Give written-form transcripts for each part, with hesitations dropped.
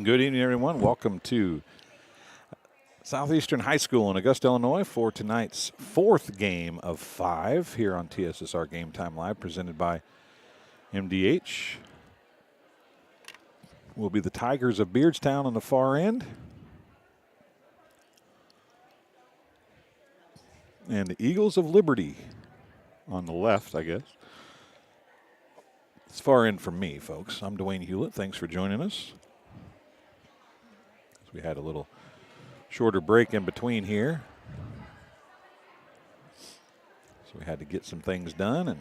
Good evening, everyone. Welcome to Southeastern High School in Augusta, Illinois for tonight's fourth game of 5 here on TSSR Game Time Live, presented by MDH. Will be the Tigers of Beardstown on the far end, and the Eagles of Liberty on the left, I guess. It's far end from me, folks. I'm Dwayne Hulett. Thanks for joining us. We had a little shorter break in between here, so we had to get some things done and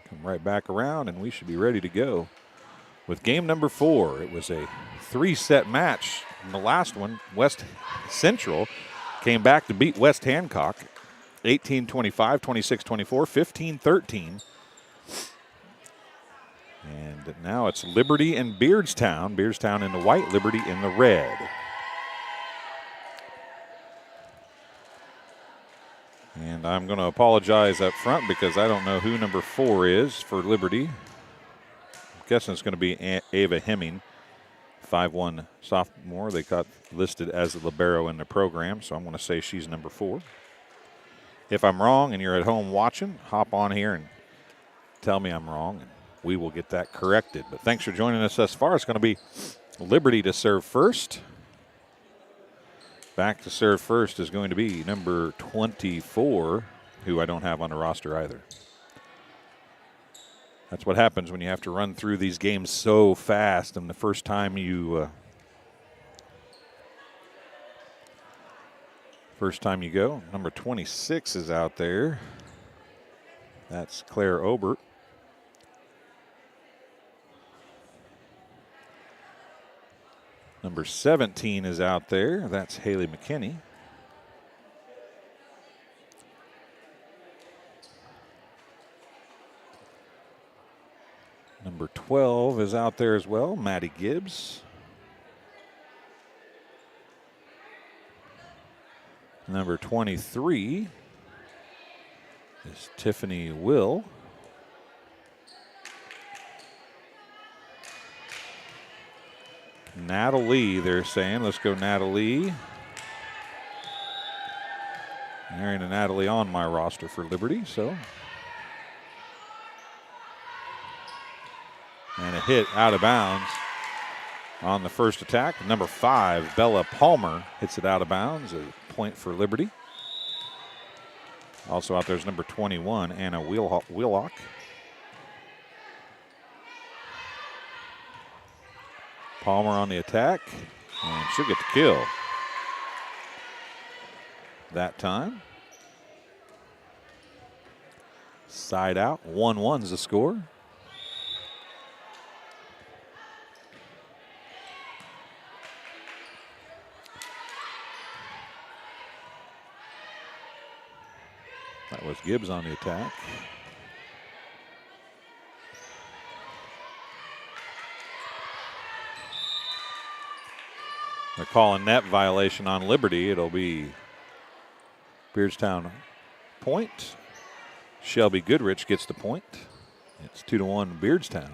come right back around, and we should be ready to go with game number 4. It was a 3-set match. In the last one, West Central came back to beat West Hancock 18-25, 26-24, 15-13. And now it's Liberty and Beardstown. Beardstown in the white, Liberty in the red. And I'm going to apologize up front because I don't know who number 4 is for Liberty. I'm guessing it's going to be Ava Hemming, 5'1" sophomore. They got listed as a libero in the program, so I'm going to say she's number 4. If I'm wrong and you're at home watching, hop on here and tell me I'm wrong, and we will get that corrected. But thanks for joining us thus far. It's going to be Liberty to serve first. Back to serve first is going to be number 24, who I don't have on the roster either. That's what happens when you have to run through these games so fast, and the first time you go. Number 26 is out there. That's Claire Obert. Number 17 is out there. That's Haley McKinney. Number 12 is out there as well, Maddie Gibbs. Number 23 is Tiffany Will. Natalie, they're saying. Let's go, Natalie. There ain't a Natalie on my roster for Liberty, so. And a hit out of bounds on the first attack. Number 5, Bella Palmer, hits it out of bounds. A point for Liberty. Also out there is number 21, Anna Wheelock. Palmer on the attack, and she'll get the kill that time. Side out, 1-1's the score. That was Gibbs on the attack. They're calling net violation on Liberty. It'll be Beardstown point. Shelby Goodrich gets the point. It's 2-1 Beardstown.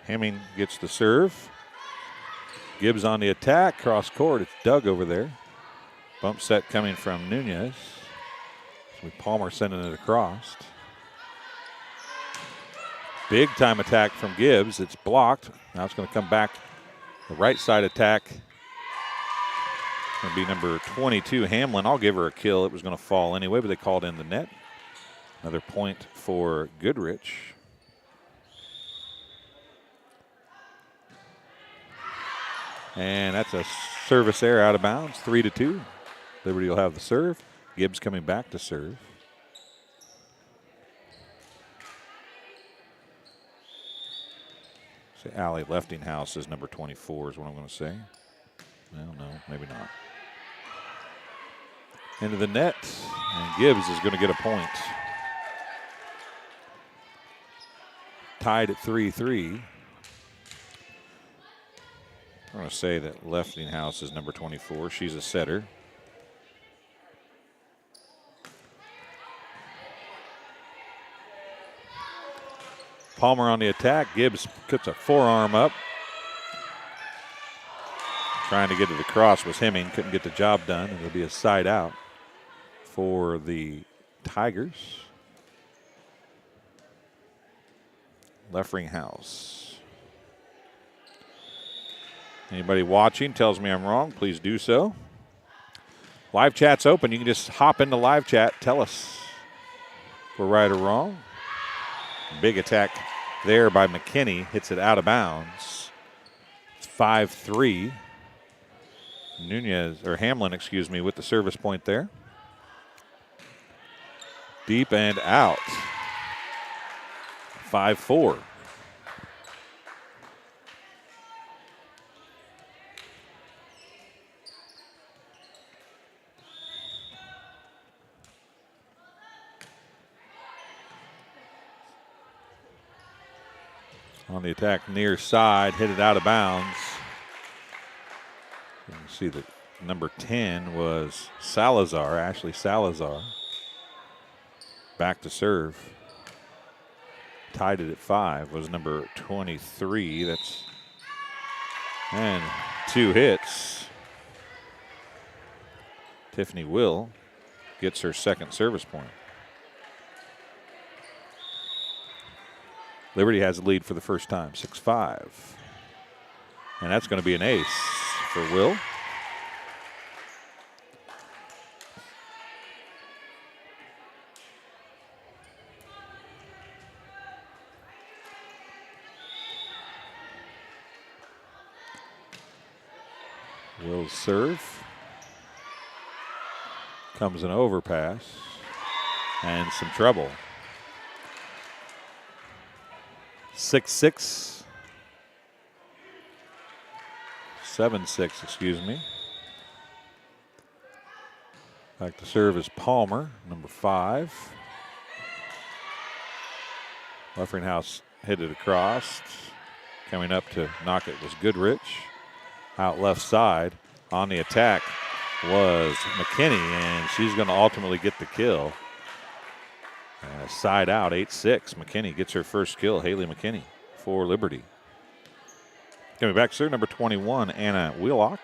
Hemming gets the serve. Gibbs on the attack, cross court. It's Doug over there. Bump set coming from Nunez. So Palmer sending it across. Big time attack from Gibbs. It's blocked. Now it's going to come back. The right side attack. Going to be number 22, Hamlin. I'll give her a kill. It was going to fall anyway, but they called in the net. Another point for Goodrich. And that's a service error out of bounds, 3-2. Liberty will have the serve. Gibbs coming back to serve. Say Allie Leftinghouse is number 24 is what I'm going to say. Well, no, maybe not. Into the net, and Gibbs is going to get a point. Tied at 3-3. I'm going to say that Leftinghouse is number 24. She's a setter. Palmer on the attack. Gibbs puts a forearm up. Trying to get it across was Hemming. Couldn't get the job done. It'll be a side out for the Tigers. Leffringhouse. Anybody watching tells me I'm wrong, please do so. Live chat's open. You can just hop into live chat. Tell us if we're right or wrong. Big attack there by McKinney. Hits it out of bounds. It's 5-3. Hamlin, with the service point there. Deep and out. 5-4. On the attack near side, hit it out of bounds. You can see that number 10 was Salazar, Ashley Salazar. Back to serve. Tied it at 5 was number 23. And 2 hits. Tiffany Will gets her second service point. Liberty has the lead for the first time, 6-5. And that's going to be an ace for Will. Will's serve. Comes an overpass and some trouble. 6-6. 7-6, excuse me. Back to serve is Palmer, number 5. Leffringhouse hit it across. Coming up to knock it was Goodrich. Out left side. On the attack was McKinney, and she's going to ultimately get the kill. Side out, 8-6. McKinney gets her first kill. Haley McKinney for Liberty. Coming back, sir, number 21, Anna Wheelock.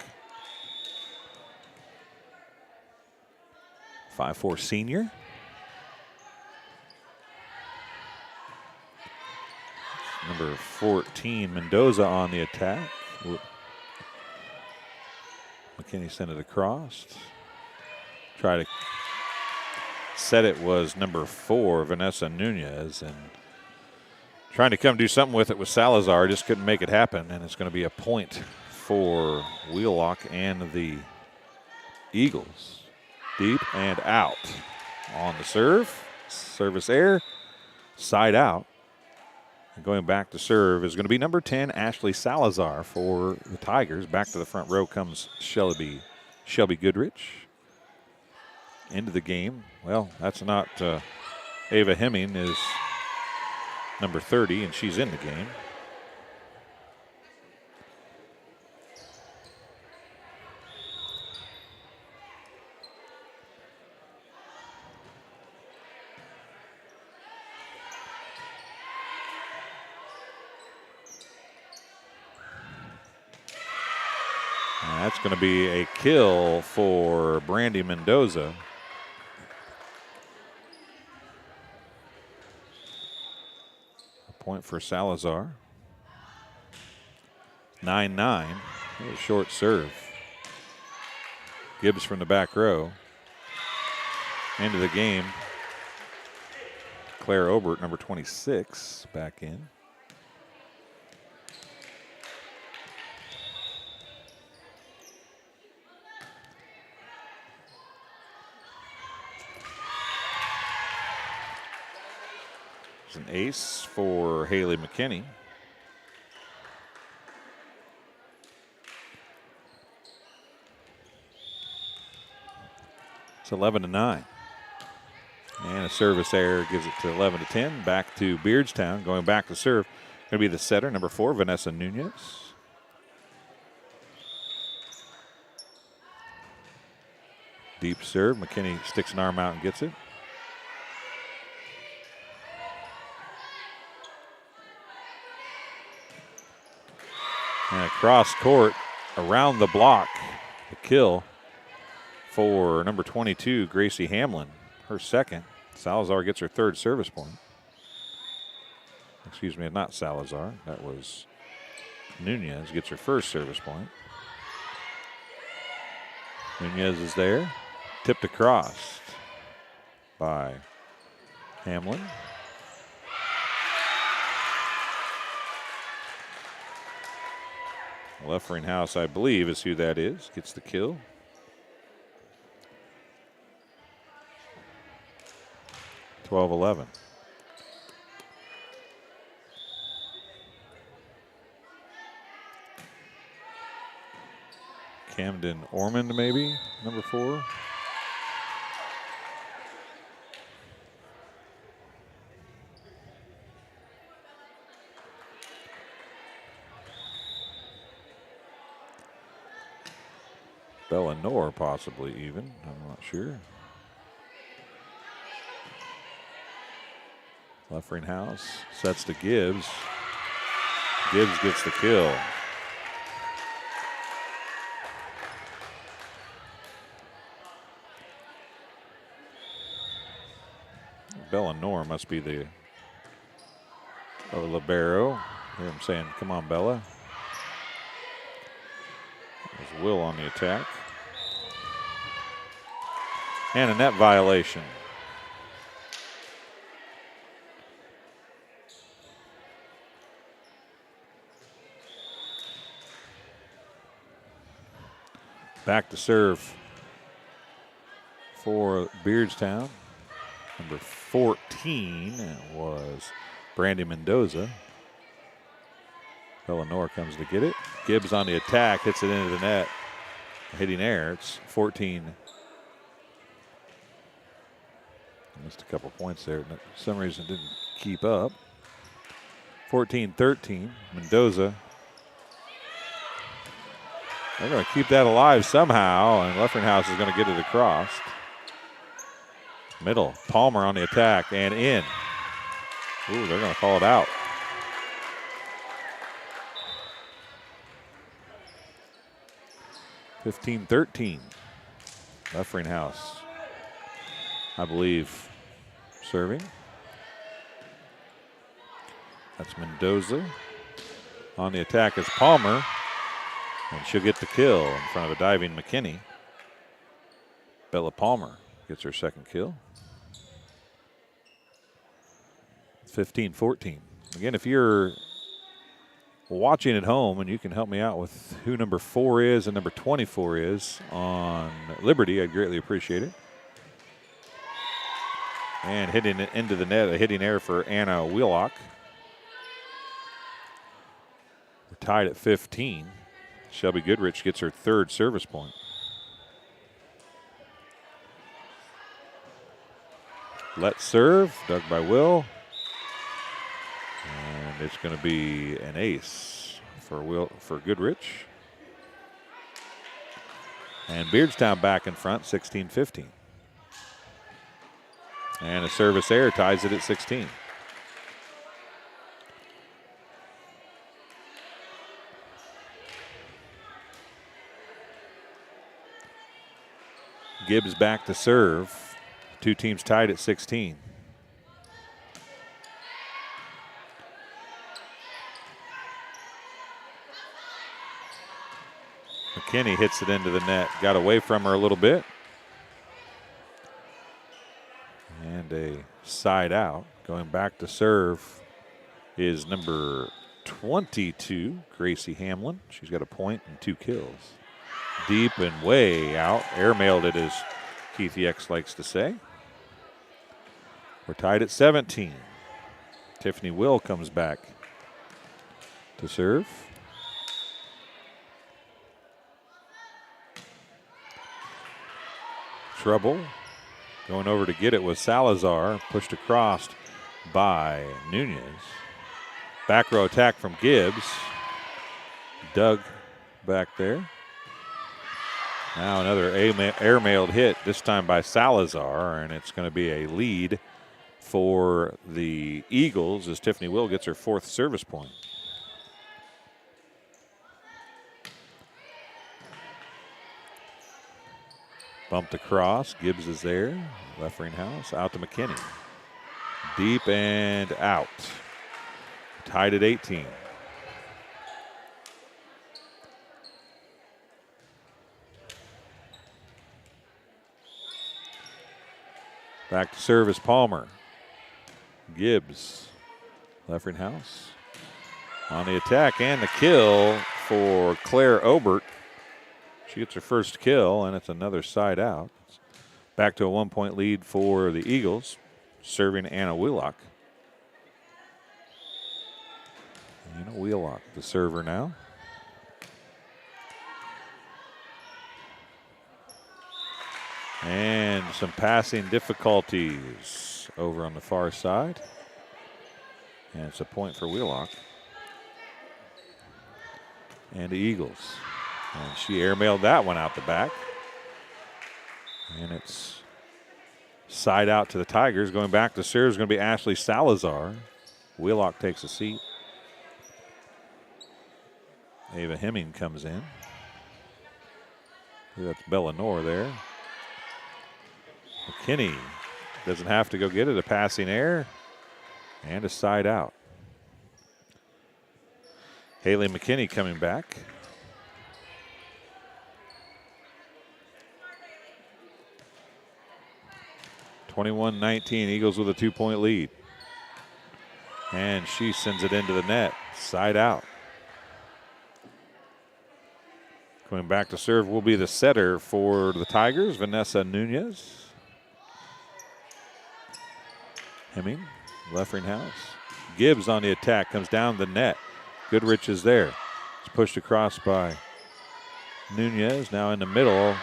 5'4" senior. Number 14, Mendoza on the attack. McKinney sent it across. Try to set it was number 4, Vanessa Nunez, and trying to come do something with it with Salazar, just couldn't make it happen, and it's going to be a point for Wheelock and the Eagles. Deep and out. On the serve, service air, side out. And going back to serve is going to be number 10, Ashley Salazar for the Tigers. Back to the front row comes Shelby Goodrich. Into the game. Well, that's not Ava Hemming is number 30, and she's in the game. And that's going to be a kill for Brandy Mendoza. Point for Salazar. 9-9. A short serve. Gibbs from the back row. Into the game. Claire Obert, number 26, back in. An ace for Haley McKinney. It's 11-9. And a service error gives it to 11-10. Back to Beardstown. Going back to serve. Going to be the setter, number 4, Vanessa Nunez. Deep serve. McKinney sticks an arm out and gets it. And across court, around the block, the kill for number 22, Gracie Hamlin, her second. Salazar gets her third service point. Excuse me, not Salazar. That was Nunez, gets her first service point. Nunez is there. Tipped across by Hamlin. Leffringhouse, I believe, is who that is. Gets the kill. (12-11). Camden Ormond, maybe, number 4. Bellinor, possibly even. I'm not sure. Leffringhouse sets to Gibbs. Gibbs gets the kill. Bellinor must be the libero. Hear him saying, "Come on, Bella." There's Will on the attack. And a net violation. Back to serve for Beardstown. Number 14 was Brandy Mendoza. Bellinor comes to get it. Gibbs on the attack, hits it into the net. Hitting air, it's 14. Missed a couple points there. For some reason didn't keep up. 14-13, Mendoza. They're going to keep that alive somehow, and Leffringhouse is going to get it across. Middle, Palmer on the attack and in. Ooh, they're going to call it out. (15-13). Leffringhouse, I believe, serving. That's Mendoza. On the attack is Palmer. And she'll get the kill in front of a diving McKinney. Bella Palmer gets her second kill. 15-14. Again, if you're watching at home and you can help me out with who number 4 is and number 24 is on Liberty, I'd greatly appreciate it. And hitting it into the net, a hitting error for Anna Wheelock. We're tied at 15. Shelby Goodrich gets her third service point. Let serve, dug by Will. And it's going to be an ace for Goodrich. And Beardstown back in front, 16-15. And a service error ties it at 16. Gibbs back to serve. Two teams tied at 16. McKinney hits it into the net. Got away from her a little bit. And a side out. Going back to serve is number 22, Gracie Hamlin. She's got a point and 2 kills. Deep and way out. Airmailed it, as Keith Yex likes to say. We're tied at 17. Tiffany Will comes back to serve. Trouble. Going over to get it was Salazar. Pushed across by Nunez. Back row attack from Gibbs. Doug back there. Now another airmailed hit, this time by Salazar, and it's going to be a lead for the Eagles as Tiffany Will gets her 4th service point. Bumped across. Gibbs is there. Left ring house. Out to McKinney. Deep and out. Tied at 18. Back to service, Palmer. Gibbs. Left ring house. On the attack and the kill for Claire Obert. She gets her first kill, and it's another side out. Back to a 1-point lead for the Eagles. Serving Anna Wheelock. Anna Wheelock, the server now. And some passing difficulties over on the far side. And it's a point for Wheelock. And the Eagles. And she airmailed that one out the back. And it's side out to the Tigers. Going back to serve is going to be Ashley Salazar. Wheelock takes a seat. Ava Hemming comes in. That's Bellanor there. McKinney doesn't have to go get it. A passing error and a side out. Haley McKinney coming back. (21-19) Eagles with a 2-point lead. And she sends it into the net. Side out. Coming back to serve will be the setter for the Tigers, Vanessa Nunez. Hemming, left ring house. Gibbs on the attack, comes down the net. Goodrich is there. It's pushed across by Nunez, now in the middle.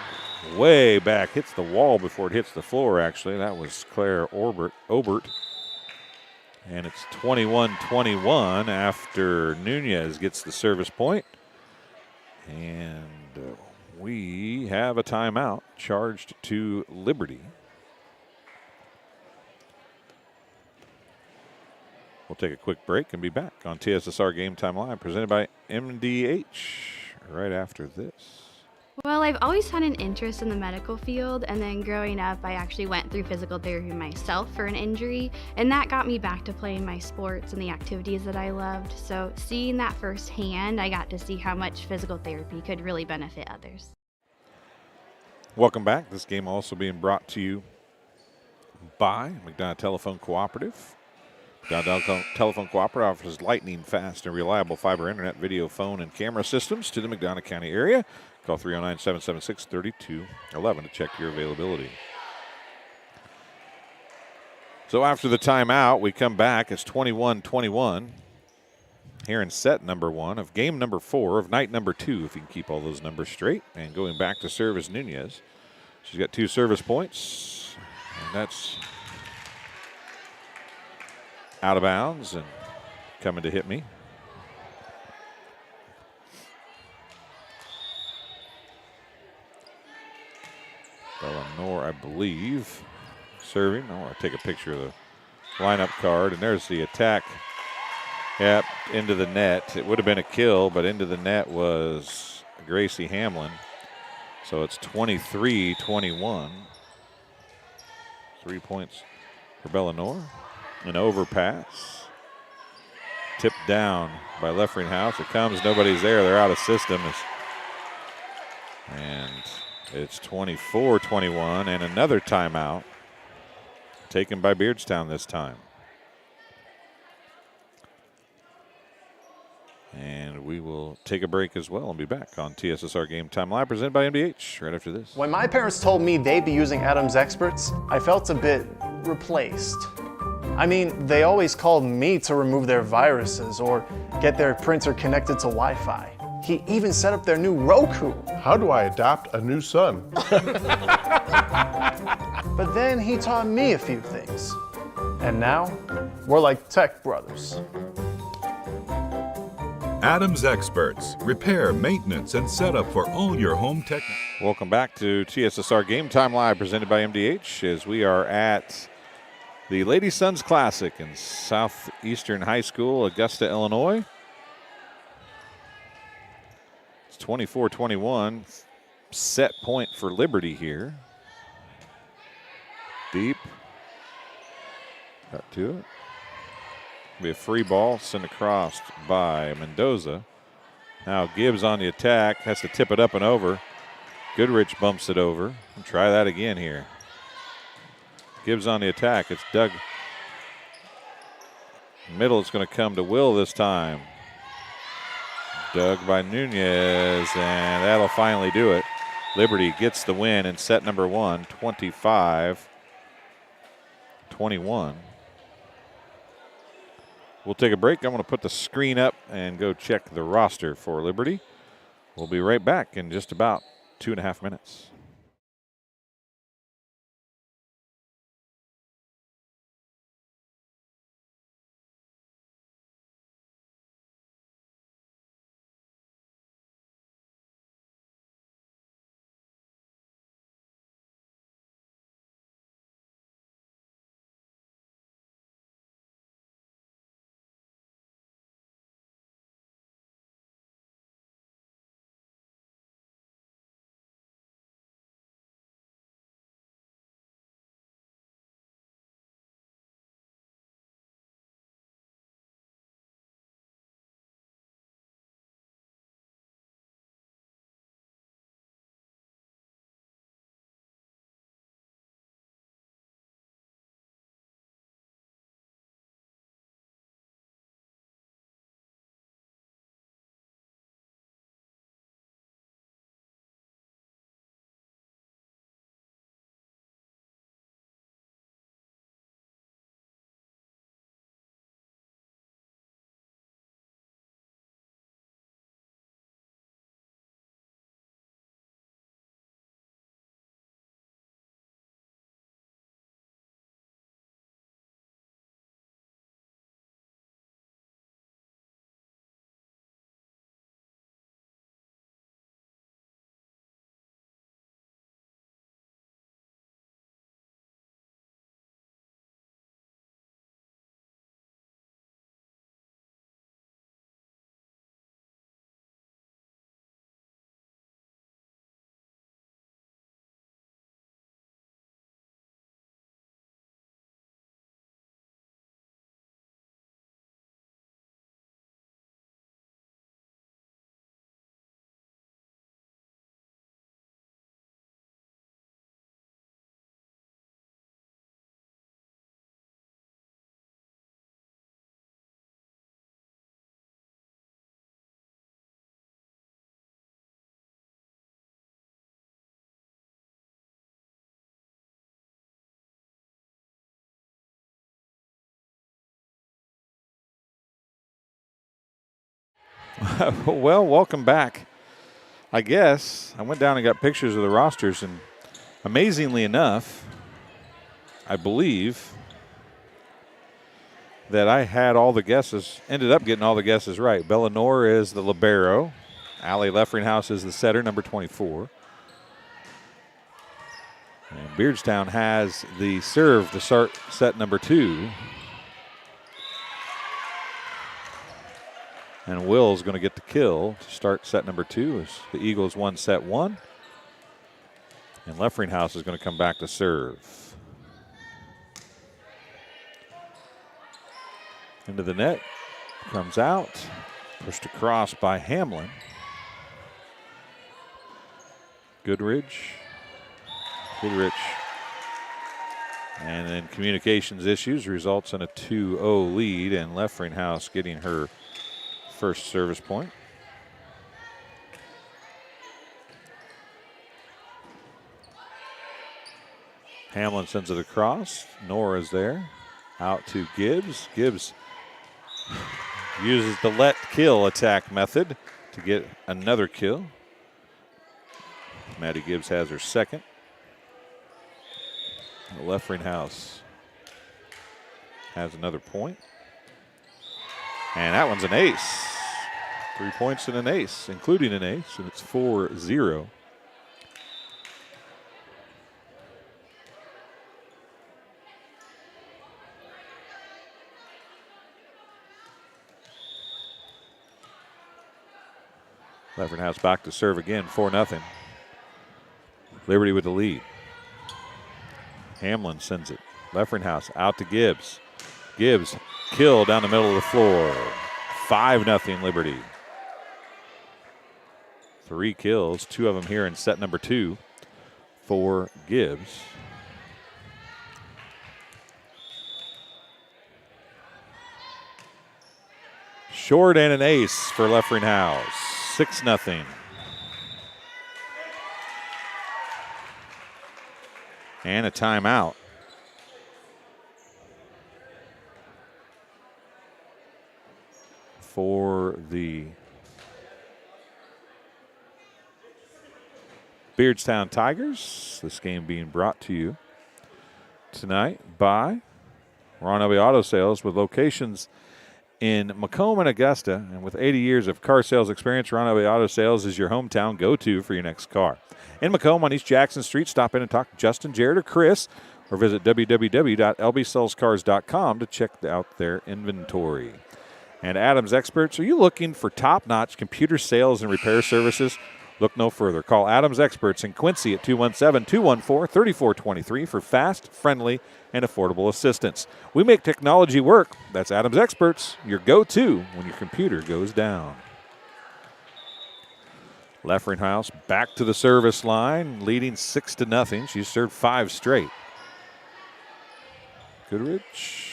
Way back, hits the wall before it hits the floor, actually. That was Claire Obert. And it's 21-21 after Nunez gets the service point. And we have a timeout charged to Liberty. We'll take a quick break and be back on TSSR Game Time Live, presented by MDH, right after this. Well, I've always had an interest in the medical field, and then growing up, I actually went through physical therapy myself for an injury, and that got me back to playing my sports and the activities that I loved. So seeing that firsthand, I got to see how much physical therapy could really benefit others. Welcome back. This game also being brought to you by McDonough Telephone Cooperative. McDonough Telephone Cooperative offers lightning fast and reliable fiber internet, video, phone, and camera systems to the McDonough County area. Call 309-776-3211 to check your availability. So after the timeout, we come back. It's 21-21 here in set number 1 of game number 4 of night number 2, if you can keep all those numbers straight. And going back to serve is Nunez. She's got 2 service points, and that's out of bounds and coming to hit me. Bellanor, I believe, serving. I want to take a picture of the lineup card, and there's the attack. Yep, into the net. It would have been a kill, but into the net was Gracie Hamlin. So it's 23-21. 3 points for Bellanor. An overpass. Tipped down by left ring house. It comes, nobody's there. They're out of system. And it's 24-21, and another timeout taken by Beardstown this time. And we will take a break as well and be back on TSSR Game Time Live, presented by MDH, right after this. When my parents told me they'd be using Adams Experts, I felt a bit replaced. I mean, they always called me to remove their viruses or get their printer connected to Wi-Fi. He even set up their new Roku. How do I adopt a new son? But then he taught me a few things. And now, we're like tech brothers. Adams Experts, repair, maintenance, and setup for all your home tech. Welcome back to TSSR Game Time Live, presented by MDH, as we are at the Lady Sons Classic in Southeastern High School, Augusta, Illinois. It's 24-21, set point for Liberty here. deep. Got to it. Be a free ball sent across by Mendoza. Now Gibbs on the attack, has to tip it up and over. Goodrich bumps it over. We'll try that again here. Gibbs on the attack. It's Doug. Middle is going to come to Will this time. Dug by Nunez, and that'll finally do it. Liberty gets the win in set number 1, 25-21. We'll take a break. I'm going to put the screen up and go check the roster for Liberty. We'll be right back in just about 2.5 minutes. Well, welcome back. I guess I went down and got pictures of the rosters, and amazingly enough, I believe that I had all the guesses, ended up getting all the guesses right. Bellanor is the libero. Allie Leffringhouse is the setter, number 24. And Beardstown has the serve to start set number 2. And Will's going to get the kill to start set number 2 as the Eagles won set 1. And Leffringhouse is going to come back to serve. Into the net, comes out, pushed across by Hamlin. Goodrich. And then communications issues results in a 2-0 lead, and Leffringhouse getting her first service point. Hamlin sends it across. Nora's there. Out to Gibbs. Gibbs uses the let kill attack method to get another kill. Maddie Gibbs has her second. Leffringhouse has another point. And that one's an ace. 3 points and an ace, including an ace, and it's 4-0. Leffringhouse back to serve again, 4-0. Liberty with the lead. Hamlin sends it. Leffringhouse out to Gibbs. Gibbs, kill down the middle of the floor. 5-0 Liberty. 3 kills, 2 of them here in set number 2 for Gibbs. Short and an ace for Leffringhouse. 6-0. And a timeout. For the Beardstown Tigers. This game being brought to you tonight by Ron Elby Auto Sales, with locations in Macomb and Augusta. And with 80 years of car sales experience, Ron Elby Auto Sales is your hometown go-to for your next car. In Macomb on East Jackson Street, stop in and talk to Justin, Jared, or Chris, or visit www.lbsellscars.com to check out their inventory. And Adams Experts, are you looking for top-notch computer sales and repair services? Look no further. Call Adams Experts in Quincy at 217-214-3423 for fast, friendly, and affordable assistance. We make technology work. That's Adams Experts, your go-to when your computer goes down. Leffringhouse back to the service line, leading 6-0. She's served 5 straight. Goodrich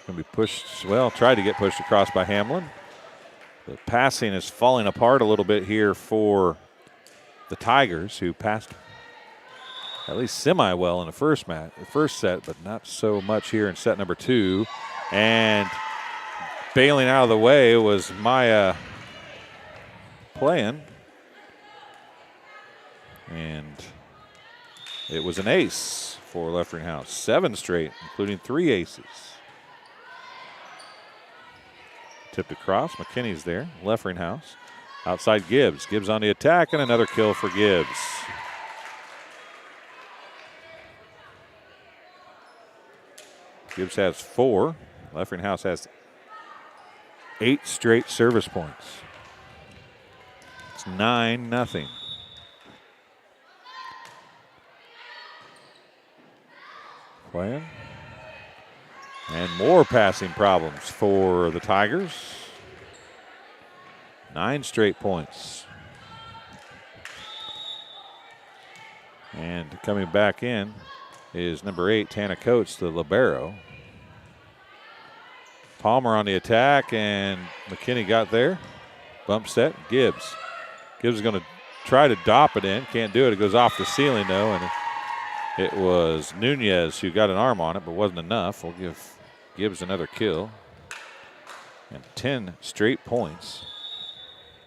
going to be pushed, well, tried to get pushed across by Hamlin. The passing is falling apart a little bit here for the Tigers, who passed at least semi-well in the first set, but not so much here in set number 2. And bailing out of the way was Maya playing. And it was an ace for Leffringhouse. 7 straight, including 3 aces. Tipped across, McKinney's there. Leffringhouse outside Gibbs. Gibbs on the attack, and another kill for Gibbs. Gibbs has 4. Leffringhouse has 8 straight service points. It's 9-0. Playing. And more passing problems for the Tigers. 9 straight points. And coming back in is number 8, Tana Coates, the libero. Palmer on the attack, and McKinney got there. Bump set, Gibbs. Gibbs is going to try to dop it in. Can't do it. It goes off the ceiling, though, and it was Nunez who got an arm on it, but wasn't enough. We'll give Gibbs another kill. And 10 straight points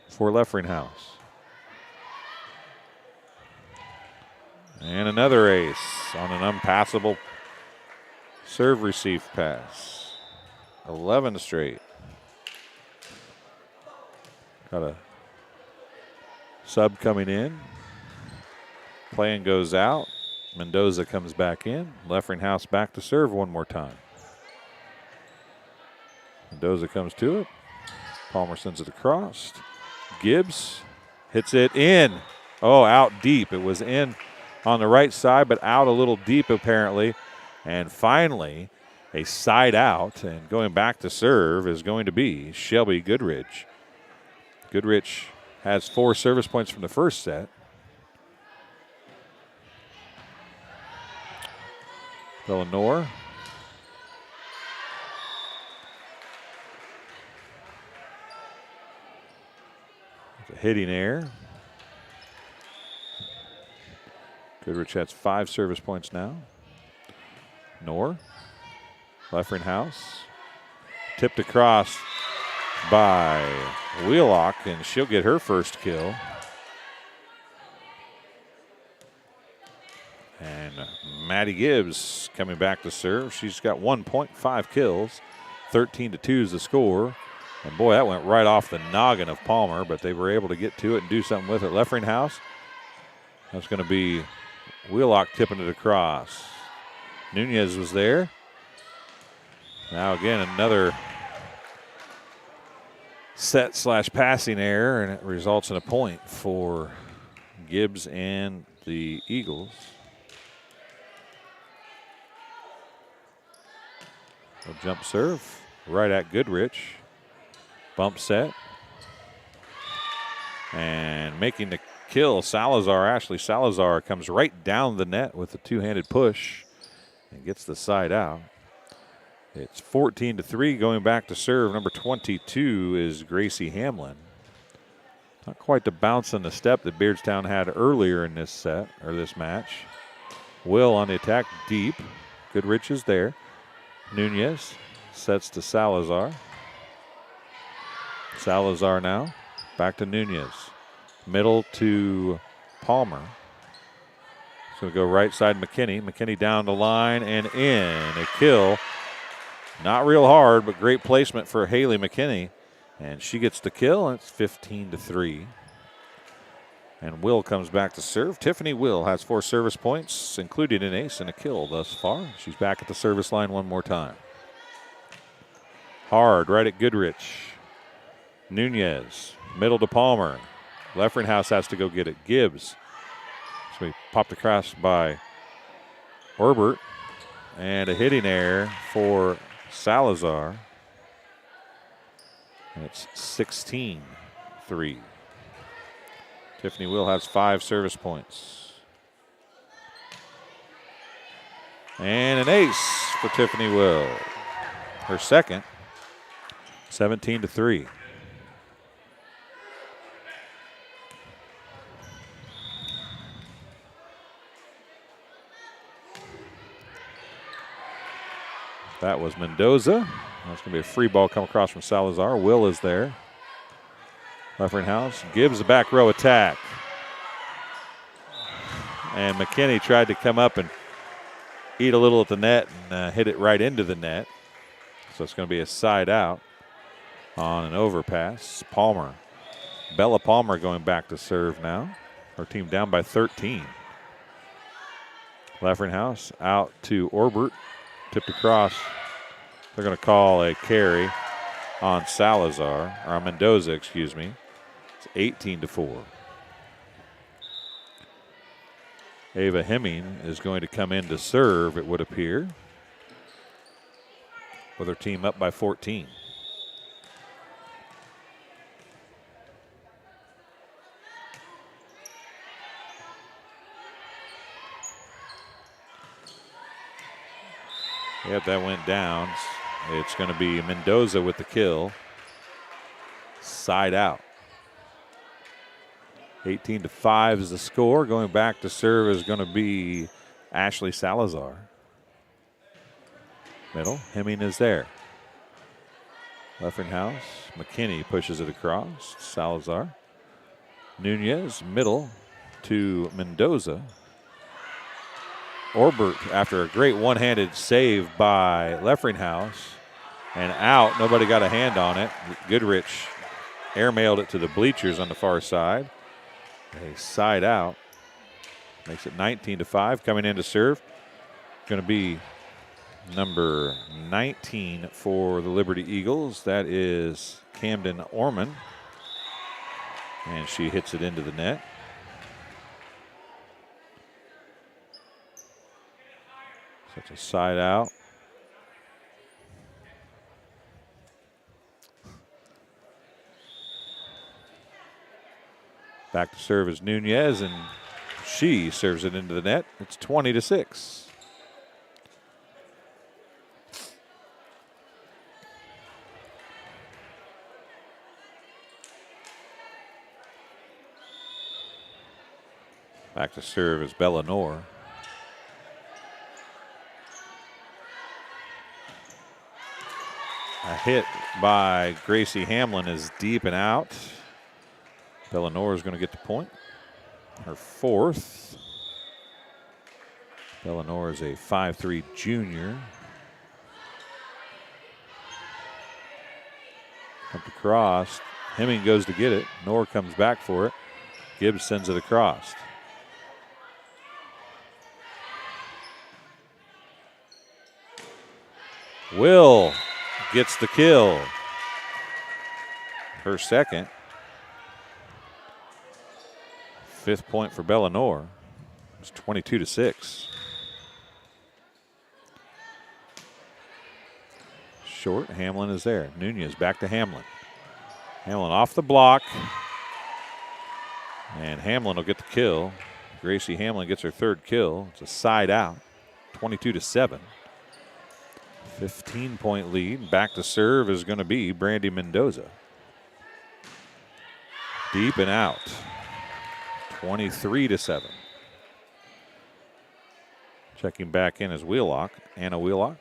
for Leffringhouse. And another ace on an unpassable serve receive pass. 11 straight. Got a sub coming in. Playing goes out. Mendoza comes back in. Leffringhouse back to serve one more time. Mendoza comes to it. Palmer sends it across. Gibbs hits it in. Oh, out deep. It was in on the right side, but out a little deep apparently. And finally, a side out. And going back to serve is going to be Shelby Goodrich. Goodrich has 4 service points from the first set. Villanor. It's a hitting error. Goodrich has 5 service points now. Knorr. Leffringhouse. Tipped across by Wheelock, and she'll get her first kill. And Maddie Gibbs coming back to serve. She's got 1.5 kills. 13-2 is the score. And boy, that went right off the noggin of Palmer, but they were able to get to it and do something with it. Leffringhouse. That's going to be Wheelock tipping it across. Nunez was there. Now again, another set/passing error, and it results in a point for Gibbs and the Eagles. A jump serve right at Goodrich. Bump set. And making the kill, Salazar. Ashley Salazar comes right down the net with a two-handed push and gets the side out. It's 14-3 going back to serve. Number 22 is Gracie Hamlin. Not quite the bounce and the step that Beardstown had earlier in this set, or this match. Will on the attack deep. Goodrich is there. Nunez sets to Salazar. Salazar now. Back to Nunez. Middle to Palmer. It's going to go right side McKinney. McKinney down the line and in. A kill. Not real hard, but great placement for Haley McKinney. And she gets the kill, and it's 15-3. And Will comes back to serve. Tiffany Will has 4 service points, including an ace and a kill thus far. She's back at the service line one more time. Hard right at Goodrich. Nunez, middle to Palmer. Leffringhouse has to go get it. Gibbs. So we popped across by Orbert. And a hitting error for Salazar. And it's 16-3. Tiffany Will has 5 service points. And an ace for Tiffany Will. Her second, 17-3. That was Mendoza. That's going to be a free ball come across from Salazar. Will is there. Leffringhouse gives the back row attack. And McKinney tried to come up and eat a little at the net and hit it right into the net. So it's going to be a side out on an overpass. Palmer. Bella Palmer going back to serve now. Her team down by 13. Leffringhouse out to Orbert. Tipped across. They're going to call a carry on Salazar, or on Mendoza, excuse me. It's 18-4. Ava Hemming is going to come in to serve, it would appear, with her team up by 14. Yep, that went down. It's going to be Mendoza with the kill. Side out. 18-5 is the score. Going back to serve is going to be Ashley Salazar. Middle, Hemming is there. Leffringhouse, McKinney pushes it across. Salazar. Nunez, middle to Mendoza. Orbert, after a great one-handed save by Leffringhouse, and out. Nobody got a hand on it. Goodrich airmailed it to the bleachers on the far side. A side out. Makes it 19-5. Coming in to serve. Going to be number 19 for the Liberty Eagles. That is Camden Orman. And she hits it into the net. Such a side out. Back to serve is Nunez, and she serves it into the net. It's 20-6. Back to serve is Bellanor. A hit by Gracie Hamlin is deep and out. Bellanor is going to get the point. Her fourth. Bellanor is a 5'3" junior. Pumped across. Hemming goes to get it. Knorr comes back for it. Gibbs sends it across. Will gets the kill. Her second. 5th point for Bellanor. It's 22-6. short. Hamlin is there. Nunez back to Hamlin. Hamlin off the block. And Hamlin will get the kill. Gracie Hamlin gets her third kill. It's a side out. 22-7. 15-point lead. Back to serve is going to be Brandy Mendoza. Deep and out. 23-7. Checking back in is Wheelock. Anna Wheelock.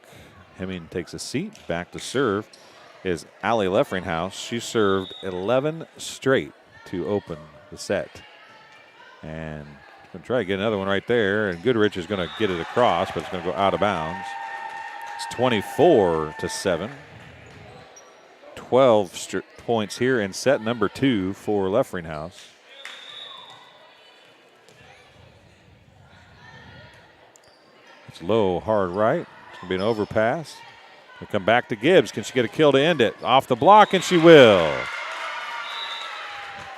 Hemming takes a seat. Back to serve is Allie Leffringhouse. She served 11 straight to open the set. And going to try to get another one right there. And Goodrich is going to get it across, but it's going to go out of bounds. It's 24-7. 12 points here in set number 2 for Leffringhouse. It's low, hard right. It's going to be an overpass. We'll come back to Gibbs. Can she get a kill to end it? Off the block, and she will.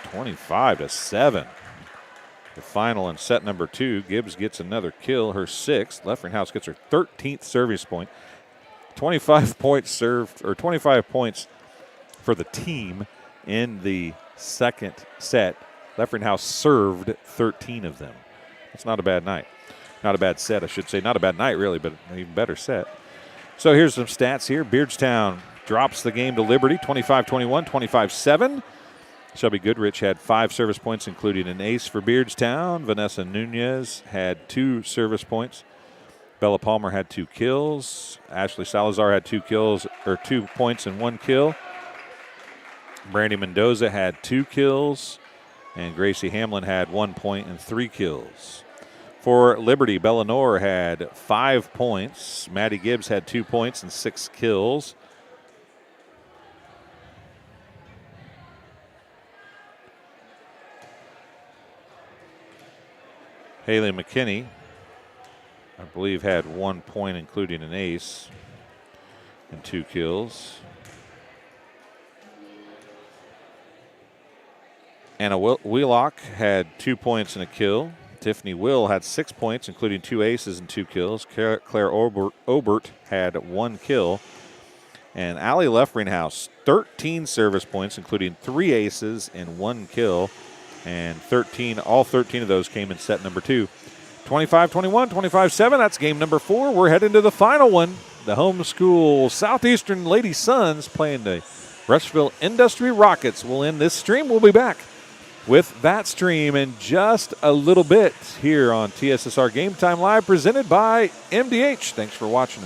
25-7. The final in set number 2. Gibbs gets another kill, her 6th. Leffringhouse gets her 13th service point. 25 points served, or 25 points for the team in the second set. Leffringhouse served 13 of them. That's not a bad night. Not a bad set, I should say. Not a bad night, really, but an even better set. So here's some stats here. Beardstown drops the game to Liberty, 25-21, 25-7. Shelby Goodrich had 5 service points, including an ace for Beardstown. Vanessa Nunez had 2 service points. Bella Palmer had 2 kills. Ashley Salazar had 2 kills, or 2 points and 1 kill. Brandy Mendoza had 2 kills. And Gracie Hamlin had 1 point and 3 kills. For Liberty, Bella Noor had 5 points. Maddie Gibbs had 2 points and 6 kills. Haley McKinney, I believe, had 1 point, including an ace, and 2 kills. Anna Wheelock had 2 points and a kill. Tiffany Will had 6 points, including 2 aces and 2 kills. Claire Obert had 1 kill. And Allie Leffringhouse, 13 service points, including 3 aces and 1 kill. And all 13 of those came in set number 2. 25-21, 25-7, that's game number 4. We're heading to the final one. The homeschool Southeastern Lady Suns playing the Rushville Industry Rockets. We'll end this stream. We'll be back with that stream in just a little bit here on TSSR Game Time Live, presented by MDH. Thanks for watching.